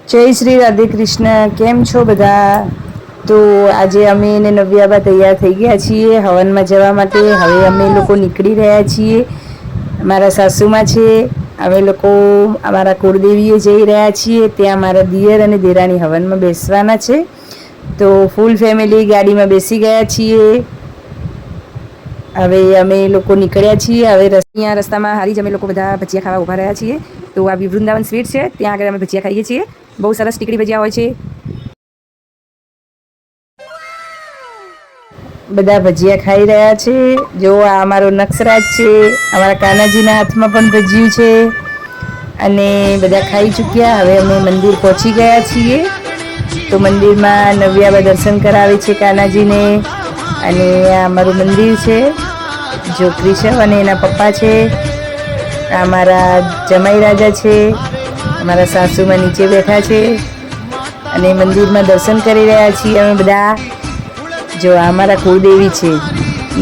जय श्री राधे कृष्ण। केम छो बधा? तो आज अमे ने नव्याबा तैयार थई गया छीए हवन में जवा माटे। हवे अमे लोको निकળી રહ્યા છીએ। मारा सासूमा छे, अमे लोको अमारा कुलदेवीए जई રહ્યા છીએ। ત્યાં मारा दियर અને દેરાણી હવનમાં બેસવાના છે। તો ફૂલ ફેમિલી ગાડીમાં બેસી ગયા છીએ। હવે અમે લોકો નીકળ્યા છીએ। હવે રસ્તામાં હારી જ અમે લોકો બધા ભજીયા ખાવા ઊભા રહ્યા છીએ। તો આ વૃંદાવન સ્વીટ છે, ત્યાં આગળ અમે ભજીયા ખાઈએ છીએ। બહુ સરસ ટીકડી ભજીયા હોય છે। બધા ભજીયા ખાઈ રહ્યા છે। જો આ અમારો નક્ષરાજ છે, અમારા કાનાજીના હાથમાં પણ ભજીયું છે અને બધા ખાઈ ચૂક્યા। હવે અમે મંદિર પહોંચી ગયા છીએ। તો મંદિરમાં નવ્યાબા દર્શન કરાવે છે કાનાજીને અને આ અમારું મંદિર છે। જો કૃષ્ણ અને એના પપ્પા છે, આ મારા જમાઈ રાજા છે, અમારા સાસુમાં નીચે બેઠા છે અને મંદિરમાં દર્શન કરી રહ્યા છીએ અમે બધા। જો આ અમારા કુળદેવી છે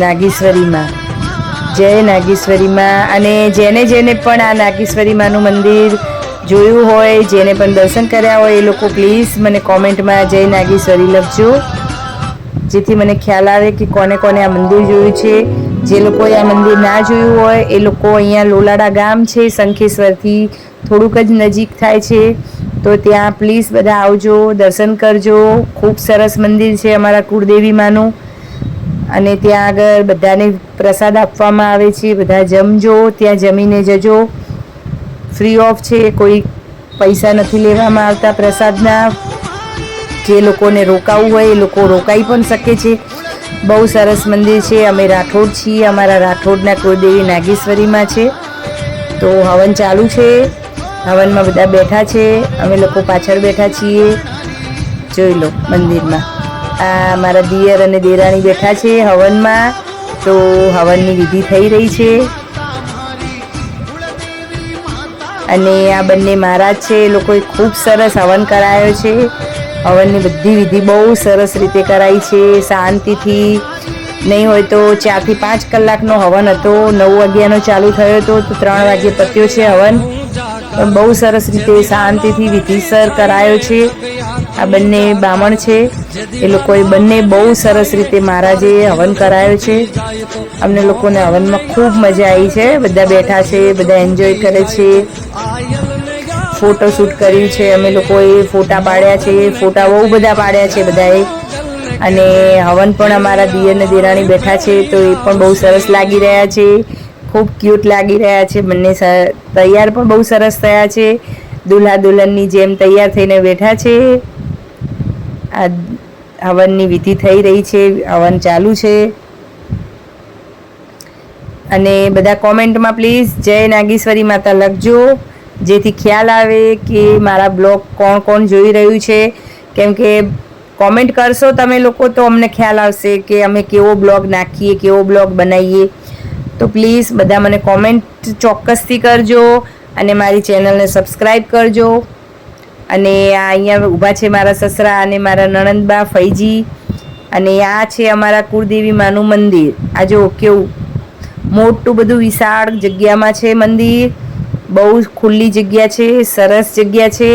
નાગેશ્વરીમાં। જય નાગેશ્વરીમાં। અને જેને પણ આ નાગેશ્વરીમાંનું મંદિર જોયું હોય, જેને પણ દર્શન કર્યા હોય, એ લોકો પ્લીઝ મને કોમેન્ટમાં જય નાગેશ્વરી લખજો, જેથી મને ખ્યાલ આવે કે કોને કોને આ મંદિર જોયું છે। જે લોકોએ આ મંદિર ના જોયું હોય એ લોકો અહીંયા લોલાડા ગામ છે, શંખેશ્વરથી થોડુંક જ નજીક થાય છે। તો ત્યાં પ્લીઝ બધા આવજો, દર્શન કરજો। ખૂબ સરસ મંદિર છે અમારા કુળદેવીમાંનું અને ત્યાં આગળ બધાને પ્રસાદ આપવામાં આવે છે। બધા જમજો, ત્યાં જમીને જજો। ફ્રી ઓફ છે, કોઈ પૈસા નથી લેવામાં આવતા પ્રસાદના। જે લોકોને રોકાવું હોય એ લોકો રોકાઈ પણ શકે છે। બહુ સરસ મંદિર છે। અમે રાઠોડ છીએ, અમારા રાઠોડના કુળદેવી નાગેશ્વરીમાં છે। તો હવન ચાલુ છે, હવનમાં બધા બેઠા છે, અમે લોકો પાછળ બેઠા છીએ। જોઈ લો મંદિરમાં આ મારા દિયર અને દેરાણી બેઠા છે હવનમાં। તો હવનની વિધિ થઈ રહી છે અને આ બંને મહારાજ છે, એ લોકોએ ખૂબ સરસ હવન કરાયો છે। હવનની બધી વિધિ બહુ સરસ રીતે કરાઈ છે, શાંતિથી। નહીં હોય તો 4 થી 5 કલાકનો હવન હતો। 9 વાગ્યાનો ચાલુ થયો હતો તો 3 વાગ્યે પત્યો છે હવન। પણ બહુ સરસ રીતે શાંતિથી વિધિસર કરાયો છે। આ બંને બામણ છે, એ લોકોએ બંને બહુ સરસ રીતે મહારાજે હવન કરાયો છે। અમને લોકોને હવનમાં ખૂબ મજા આવી છે। બધા બેઠા છે, બધા એન્જોય કરે છે। ફોટો શૂટ કર્યું છે, અમે લોકોએ ફોટા પાડ્યા છે। ફોટા બહુ બધા પાડ્યા છે બધાએ। અને હવન પણ અમારા દિયર ને દેરાણી બેઠા છે, તો એ પણ બહુ સરસ લાગી રહ્યા છે। ખૂબ ક્યુટ લાગી રહ્યા છે બંને। તૈયાર પણ બહુ સરસ થયા છે, દુલ્હા દુલ્હનની જેમ તૈયાર થઈને બેઠા છે। આ હવનની વિધિ થઈ રહી છે, હવન ચાલુ છે। અને બધા કોમેન્ટમાં પ્લીઝ જય નાગેશ્વરી માતા લખજો, જેથી ખ્યાલ આવે કે મારા બ્લોગ કોણ કોણ જોઈ રહ્યું છે। કેમ કે કોમેન્ટ કરશો તમે લોકો તો અમને ખ્યાલ આવશે કે અમે કેવો બ્લોગ નાખીએ, કેવો બ્લોગ બનાવીએ। તો પ્લીઝ બધા મને કોમેન્ટ ચોક્કસથી કરજો અને મારી ચેનલને સબસ્ક્રાઈબ કરજો। અને આ અહીંયા ઊભા છે મારા સસરા અને મારા નણંદબા ફઈજી। અને આ છે અમારા કુળદેવી માનું મંદિર। આ જો કેવું મોટું બધું વિશાળ જગ્યામાં છે મંદિર। બહુ ખુલ્લી જગ્યા છે, સરસ જગ્યા છે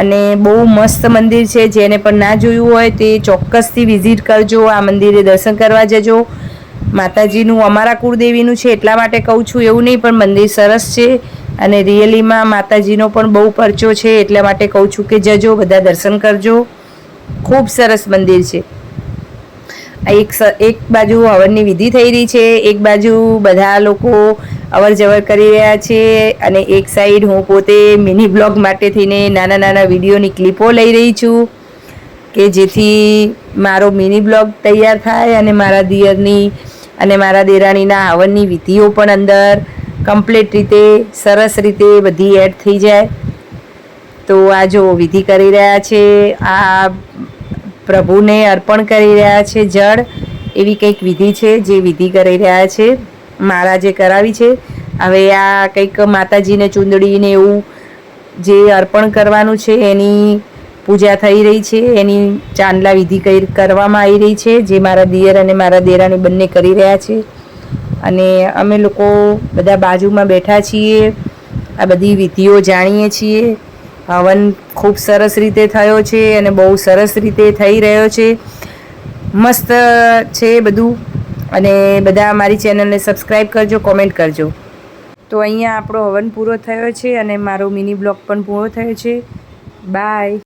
અને બહુ મસ્ત મંદિર છે। જેને પણ ના જોયું હોય તે ચોક્કસથી વિઝિટ કરજો, આ મંદિરે દર્શન કરવા જજો। માતાજીનું અમારા કુળદેવીનું છે એટલા માટે કહું છું, એવું નહીં, પણ મંદિર સરસ છે અને રિયલીમાં માતાજીનો પણ બહુ પરચો છે, એટલા માટે કહું છું કે જજો, બધા દર્શન કરજો। ખૂબ સરસ મંદિર છે। એક બાજુ હવનની વિધિ થઈ રહી છે, એક બાજુ બધા લોકો અવર જવર કરી રહ્યા છે અને એક સાઈડ હું પોતે મિની બ્લોગ માટે થઈને નાના નાના વિડીયોની ક્લિપો લઈ રહી છું કે જેથી મારો મિની બ્લોગ તૈયાર થાય અને મારા દિયરની અને મારા દેરાણીના હવનની વિધિઓ પણ અંદર કમ્પ્લીટ રીતે સરસ રીતે બધી એડ થઈ જાય। તો આ જો વિધિ કરી રહ્યા છે, આ પ્રભુને અર્પણ કરી રહ્યા છે જળ, એવી કંઈક વિધિ છે જે વિધિ કરી રહ્યા છે મહારાજે કરાવી છે। હવે આ કંઈક માતાજીને ચૂંદડીને એવું જે અર્પણ કરવાનું છે એની પૂજા થઈ રહી છે, એની ચાંદલા વિધિ કરવામાં આવી રહી છે, જે મારા દિયર અને મારા દેરાણી બંને કરી રહ્યા છે। અને અમે લોકો બધા બાજુમાં બેઠા છીએ, આ બધી વિધિઓ જાણીએ છીએ હવન ખૂબ સરસ રીતે થયો છે અને બહુ સરસ રીતે થઈ રહ્યો છે. મસ્ત છે બધું. અને બધા મારી ચેનલને સબસ્ક્રાઈબ કરજો, કોમેન્ટ કરજો. તો અહીંયા આપણો હવન પૂરો થયો છે અને મારો મિની બ્લોગ પણ પૂરો થયો છે. બાય.